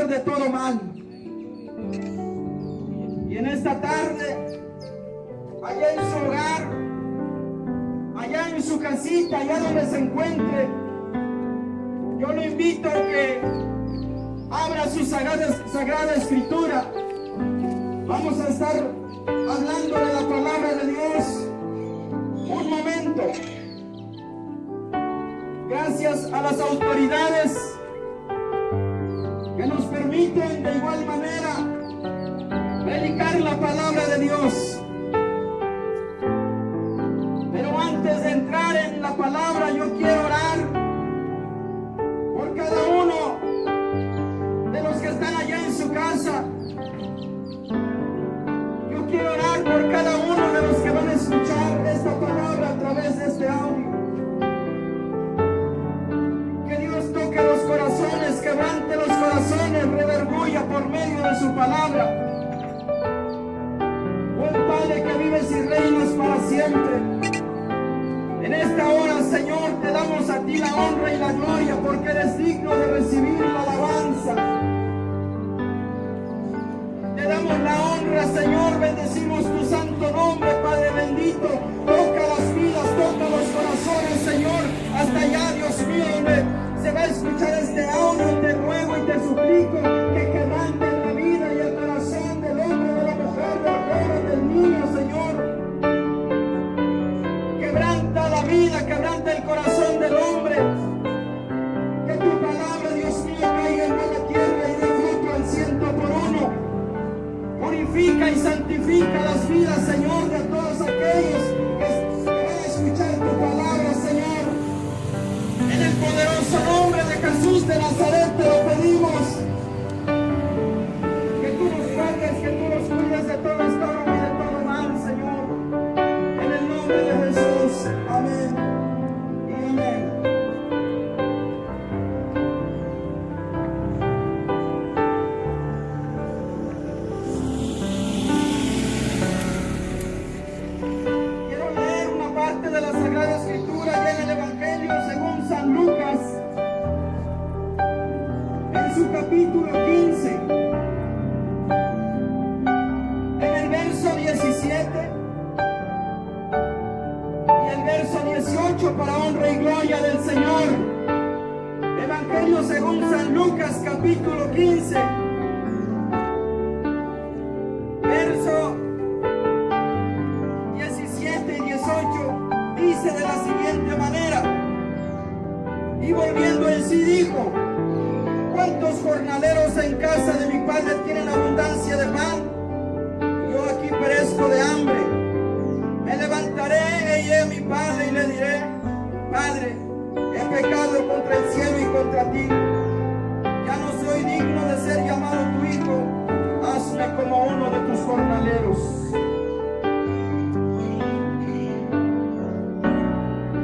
de todo mal. Y en esta tarde, allá en su hogar, allá en su casita, allá donde se encuentre, yo lo invito a que abra su sagrada escritura. Vamos a estar hablando de la palabra de Dios un momento. Gracias a las autoridades que nos permiten de igual manera predicar la palabra de Dios. Pero antes de entrar en la palabra, yo quiero orar por cada uno de los que están allá en su casa. Yo quiero orar por cada uno de los que van a escuchar esta palabra a través de este audio. Que Dios toque los corazones, quebrante los corazones, redarguya por medio de su palabra. Buen Padre que vives y reinas para siempre. En esta hora, Señor, te damos a ti la honra y la gloria porque eres digno de recibir la alabanza. Te damos la honra, Señor, bendecimos tu santo nombre, Padre bendito. Toca las vidas, toca los corazones, Señor, hasta allá, Dios mío, donde se va a escuchar este audio. Te ruego y te suplico que quebrantes la vida y el corazón del hombre, de la mujer, del joven, del niño, Señor. Quebranta la vida, quebranta el corazón del hombre. Que tu palabra, Dios mío, caiga en buena tierra y dé fruto al 100 por 1. Purifica y santifica las vidas, Señor, de todos aquellos que van a escuchar tu palabra, Señor. En el poderoso nombre de Jesús de Nazaret te lo pedimos. Que tú nos guardes, que tú nos cuides de todo estorbo y de todo mal, Señor. En el nombre de Jesús. Amén y amén. Quiero leer una parte de la Sagrada Escritura ya en el Evangelio según San Lucas, en su capítulo 15, en el verso 17 y el verso 18, para honra y gloria del Señor. Evangelio según San Lucas, capítulo 15, verso 17 y 18, dice de la siguiente manera: y volviendo en sí dijo: ¿cuántos jornaleros en casa de mi padre tienen abundancia de pan? Y yo aquí perezco de hambre. Me levantaré e iré a mi padre y le diré: Padre, he pecado contra el cielo y contra ti. Ya no soy digno de ser llamado tu hijo. Hazme como uno de tus jornaleros.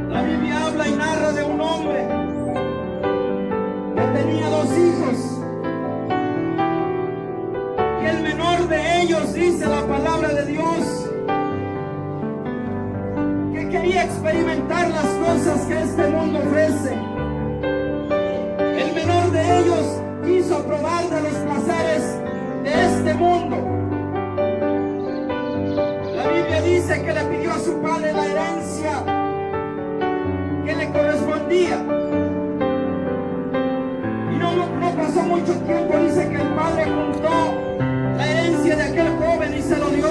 La Biblia habla y narra de un hombre que tenía 2 hijos. Y el menor de ellos, dice la palabra de Dios, que quería experimentar las cosas que este mundo ofrece. El menor de ellos quiso probar de los placeres de este mundo. La Biblia dice que le pidió a su padre la herencia que le correspondía. Y no pasó mucho tiempo, dice que el padre juntó la herencia de aquel joven y se lo dio.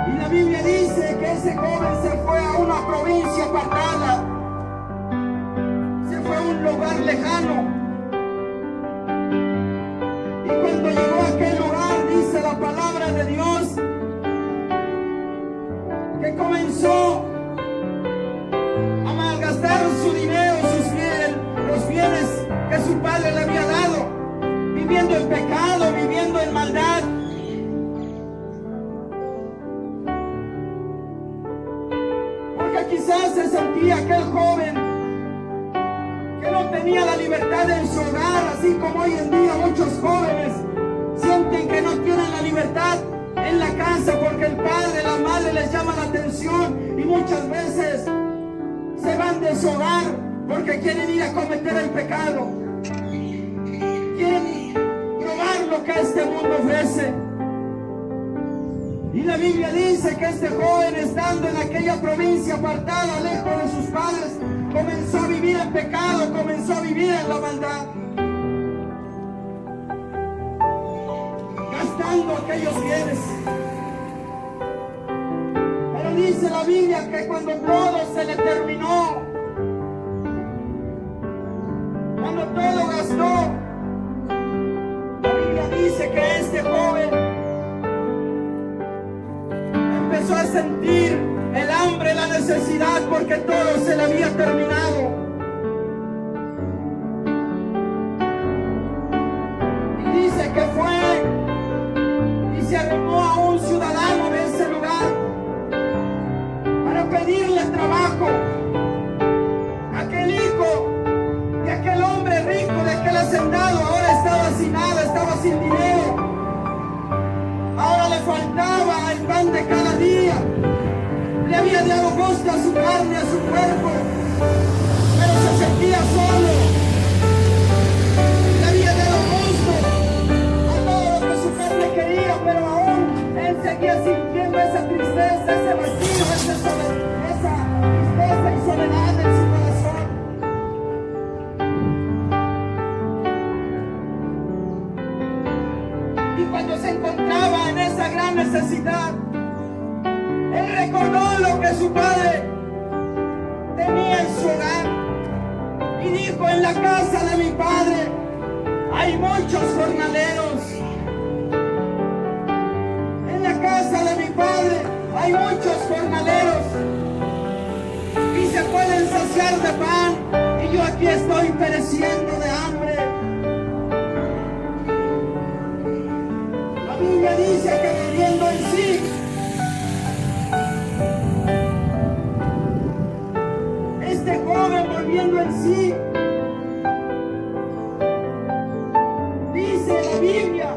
Y la Biblia dice que ese joven se fue a una provincia apartada, se fue a un lugar lejano. Y cuando llegó a aquel lugar, dice la palabra de Dios, que comenzó a malgastar su dinero, los bienes que su padre le había dado, viviendo en pecado, viviendo en maldad. Porque quizás se sentía aquel joven que no tenía la libertad en su hogar, así como hoy en día muchos jóvenes sienten que no tienen la libertad en la casa porque el padre, la madre les llama la atención y muchas veces se van de su hogar porque quieren ir a cometer el pecado, quieren probar lo que este mundo ofrece. Y la Biblia dice que este joven, estando en aquella provincia apartada, lejos de sus padres, comenzó a vivir en pecado, comenzó a vivir en la maldad, gastando aquellos bienes. Pero dice la Biblia que cuando todo se le terminó, cuando todo gastó, la Biblia dice que este joven empezó a sentir el hambre, la necesidad, porque todo se le había terminado. Y dice que fue y se arrimó a un ciudadano de ese lugar para pedirle trabajo. Aquel hijo de aquel hombre rico, de aquel hacendado, ahora estaba sin nada, estaba sin dinero. Ahora le faltaba el pan de cada día. Le había dado gusto a su carne, a su cuerpo, pero se sentía solo. Le había dado gusto a todo lo que su carne quería, pero aún él seguía sintiendo esa tristeza, ese vacío, esa tristeza y soledad en su corazón. Y cuando se encontraba en esa gran necesidad, él recordó lo que su padre tenía en su hogar y dijo: en la casa de mi padre hay muchos jornaleros. En la casa de mi padre hay muchos jornaleros y se pueden saciar de pan, y yo aquí estoy pereciendo de hambre. La Biblia dice que viviendo en sí, este joven volviendo en sí, dice la Biblia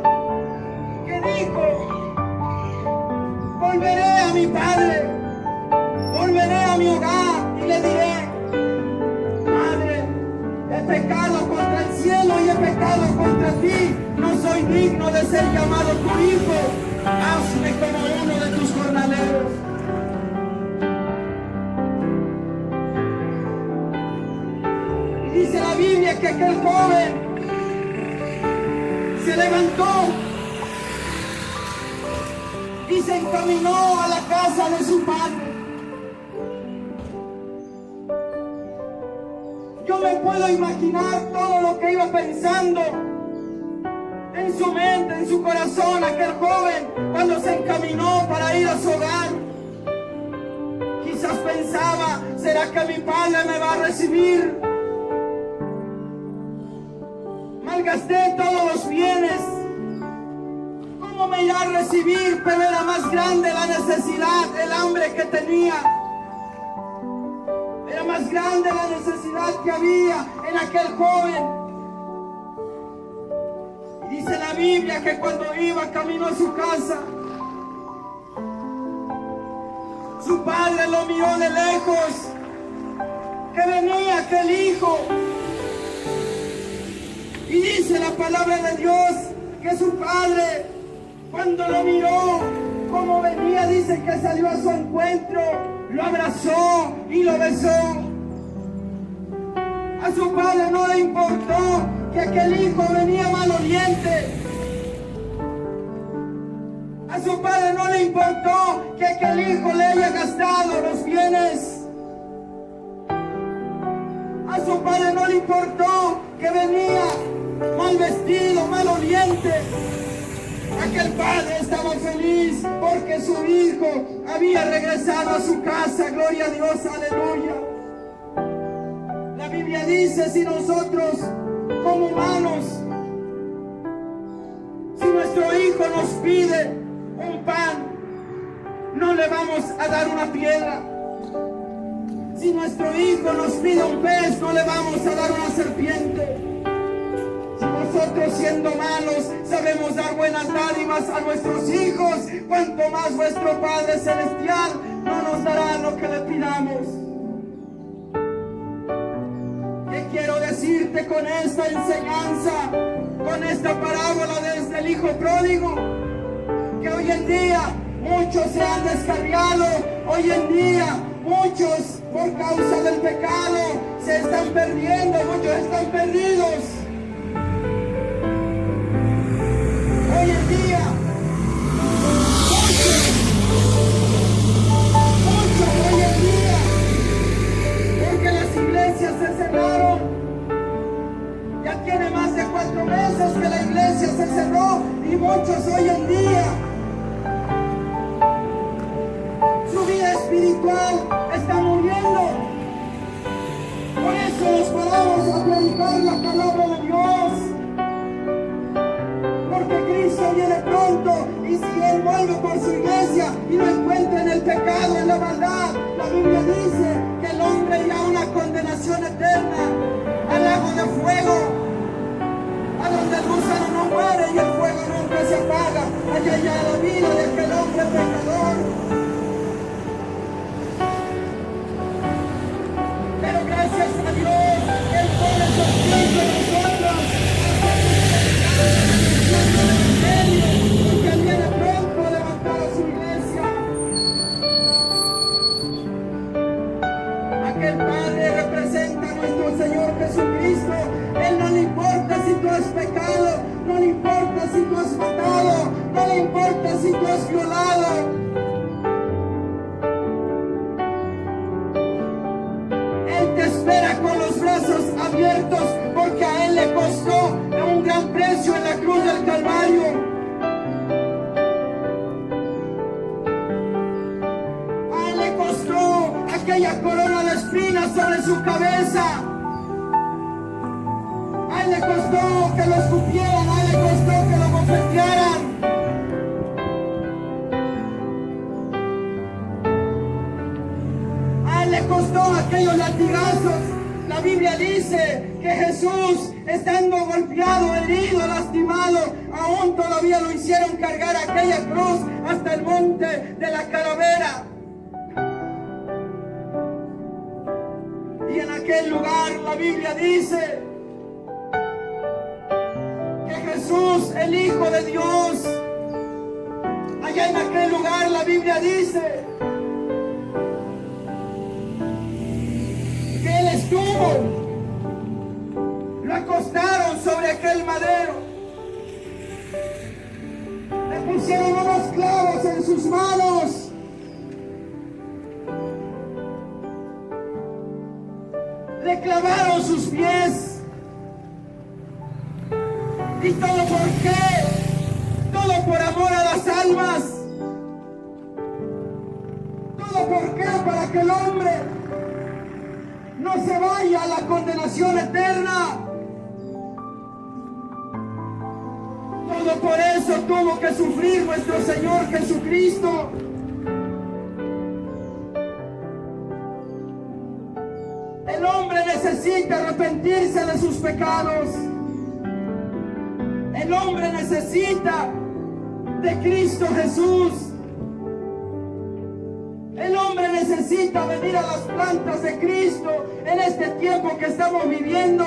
que dijo: volveré a mi padre, volveré a mi hogar y le diré: Padre, he pecado contra el cielo y he pecado contra ti, no soy digno de ser llamado tu hijo, hazme como uno de tus jornaleros. Dice la Biblia que aquel joven se levantó y se encaminó a la casa de su padre. Yo me puedo imaginar todo lo que iba pensando en su mente, en su corazón, aquel joven cuando se encaminó para ir a su hogar. Quizás pensaba: ¿será que mi padre me va a recibir? Malgasté todos los bienes, ¿cómo me irá a recibir? Pero era más grande la necesidad, el hambre que tenía. Era más grande la necesidad que había en aquel joven. Y dice la Biblia que cuando iba camino a su casa, su padre lo miró de lejos, que venía aquel hijo. Y dice la palabra de Dios que su padre, cuando lo miró como venía, dice que salió a su encuentro, lo abrazó y lo besó. A su padre no le importó que aquel hijo venía maloliente. A su padre no le importó que aquel hijo le haya gastado los bienes. A su padre no le importó que venía mal vestido, maloliente. Aquel padre estaba feliz porque su hijo había regresado a su casa. Gloria a Dios, aleluya. La Biblia dice: si nosotros como humanos, si nuestro hijo nos pide un pan, no le vamos a dar una piedra. Si nuestro hijo nos pide un pez, no le vamos a dar una serpiente. Si nosotros, siendo malos, sabemos dar buenas dádivas a nuestros hijos, cuanto más vuestro Padre Celestial no nos dará lo que le pidamos. quiero decirte con esta enseñanza, con esta parábola desde el hijo pródigo, que hoy en día muchos se han descarriado, hoy en día muchos por causa del pecado se están perdiendo, muchos están perdidos. Hoy en día muchos hoy en día, porque las iglesias se cerraron. Ya tiene más de 4 meses que la iglesia se cerró y muchos hoy en día su vida espiritual está muriendo. Por eso nos paramos a predicar la palabra de Dios, porque Cristo viene pronto, y si Él vuelve por su iglesia y lo encuentra en el pecado, en la maldad, la Biblia dice que el hombre irá a una condenación eterna, al lago de fuego, a donde el gusano no muere y el fuego nunca se apaga. Allá ya la vida de aquel hombre pecador. Pero gracias a Dios, Él pone su espíritu en nosotros, porque Él viene pronto a levantar a su iglesia. Aquel Padre representa a nuestro Señor Jesucristo. Él no le importa si tú has pecado, no le importa si tú has matado, no le importa si tú has violado. Él te espera con los brazos abiertos, porque a Él le costó un gran precio en la cruz del Calvario. A Él le costó aquella corona de espinas sobre su cabeza. A Él le costó que lo escupieran, a Él le costó que lo bofetearan. A Él le costó aquellos latigazos. La Biblia dice que Jesús, estando golpeado, herido, lastimado, aún todavía lo hicieron cargar aquella cruz hasta el monte de la calavera. Y en aquel lugar la Biblia dice que Jesús, el Hijo de Dios, allá en aquel lugar la Biblia dice que Él estuvo, lo acostaron sobre aquel madero, le pusieron unos clavos en sus manos, le clavaron sus pies. ¿Y todo por qué? Todo por amor a las almas. ¿Todo por qué? Para que el hombre no se vaya a la condenación eterna. Todo por eso tuvo que sufrir nuestro Señor Jesucristo. El hombre necesita arrepentirse de sus pecados. El hombre necesita de Cristo Jesús. El hombre necesita venir a las plantas de Cristo en este tiempo que estamos viviendo.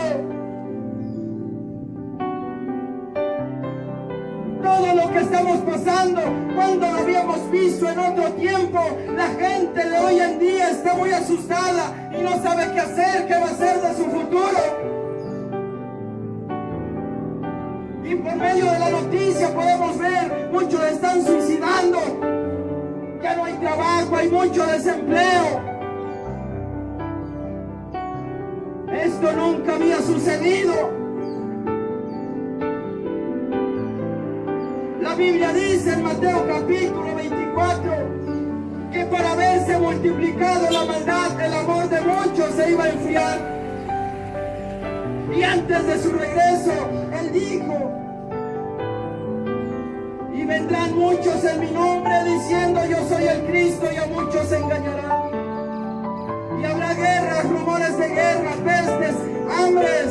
Todo lo que estamos pasando, cuando lo habíamos visto en otro tiempo, la gente de hoy en día está muy asustada y no sabe qué hacer, qué va a hacer de su futuro. Y por medio de la noticia podemos ver, muchos están suicidando. Ya no hay trabajo, hay mucho desempleo. Esto nunca había sucedido. La Biblia dice en Mateo capítulo 24 que para haberse multiplicado la maldad, el amor de muchos se iba a enfriar. Y antes de su regreso, Él dijo: y vendrán muchos en mi nombre diciendo yo soy el Cristo, y a muchos se engañarán. Y habrá guerras, rumores de guerra, pestes, hambre,